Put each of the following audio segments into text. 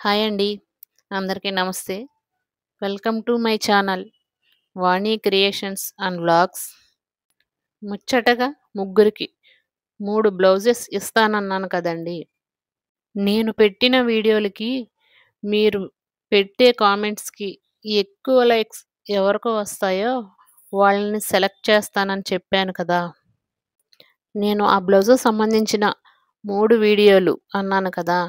Hi అండి. అందరికీ నమస్తే. Welcome to my channel Vani creations and vlogs. ముచ్చటగా ముగ్గురికి 3 బ్లౌజెస్ ఇస్తానన్నాను కదండీ! నేను పెట్టిన వీడియోలకి మీరు పెట్టే కామెంట్స్‌కి ఎక్కువ లైక్స్ ఎవరికి వస్తాయో వాళ్ళని సెలెక్ట్ చేస్తానని చెప్పాను కదా! నేను ఆ బ్లౌజుకి సంబంధించిన 3 వీడియోలు అన్నాను కదా!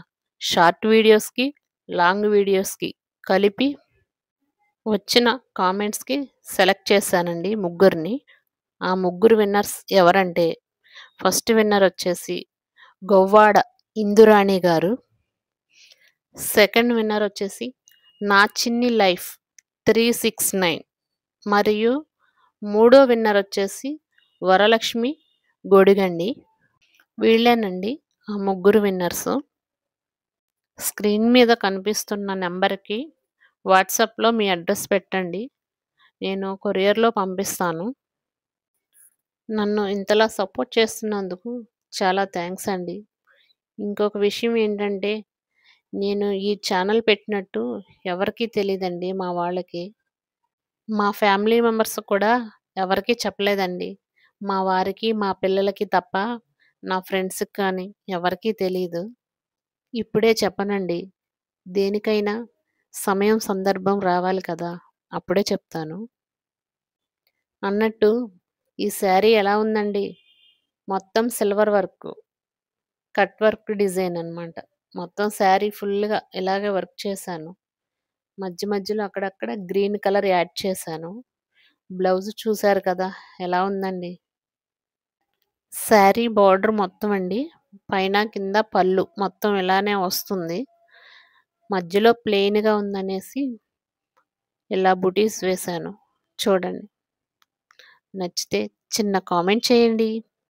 షార్ట్ వీడియోస్‌కి, లాంగ్ వీడియోస్‌కి కలిపి వచ్చిన కామెంట్స్‌కి సెలెక్ట్ చేశానండి ముగ్గురిని. ఆ ముగ్గురు విన్నర్స్ ఎవరంటే, ఫస్ట్ విన్నర్ వచ్చేసి గొవ్వాడ ఇందురాణి గారు. సెకండ్ విన్నర్ వచ్చేసి నా చిన్ని లైఫ్ 369 మరియు మూడో విన్నర్ వచ్చేసి వరలక్ష్మి గొడిగండి. వీళ్ళేనండి ఆ ముగ్గురు విన్నర్సు. స్క్రీన్ మీద కనిపిస్తున్న నంబర్‌కి వాట్సాప్‌లో మీ అడ్రెస్ పెట్టండి. నేను కొరియర్‌లో పంపిస్తాను. నన్ను ఇంతలా సపోర్ట్ చేస్తున్నందుకు చాలా థాంక్స్ అండి. ఇంకొక విషయం ఏంటంటే, నేను ఈ ఛానల్ పెట్టినట్టు ఎవరికీ తెలీదండి మా వాళ్ళకి. మా ఫ్యామిలీ మెంబర్స్ కూడా ఎవరికీ చెప్పలేదండి. మా వారికి, మా పిల్లలకి తప్ప నా ఫ్రెండ్స్‌కి కానీ ఎవరికీ తెలీదు. ఇప్పుడే చెప్పనండి. దేనికైనా సమయం, సందర్భం రావాలి కదా! అప్పుడే చెప్తాను. అన్నట్టు ఈ శారీ ఎలా ఉందండి? మొత్తం silver work. Cut work design అనమాట. మొత్తం శారీ ఫుల్‌గా ఇలాగే వర్క్ చేశాను. మధ్య మధ్యలో అక్కడక్కడ గ్రీన్ కలర్ యాడ్ చేశాను. బ్లౌజ్ చూసారు కదా! ఎలా ఉందండి? శారీ బార్డర్ మొత్తం అండి. పైన, కింద పళ్ళు మొత్తం ఇలానే వస్తుంది. మధ్యలో ప్లెయిన్‌గా ఉందనేసి ఇలా బుటీస్ వేశాను. చూడండి. నచ్చితే చిన్న కామెంట్ చేయండి.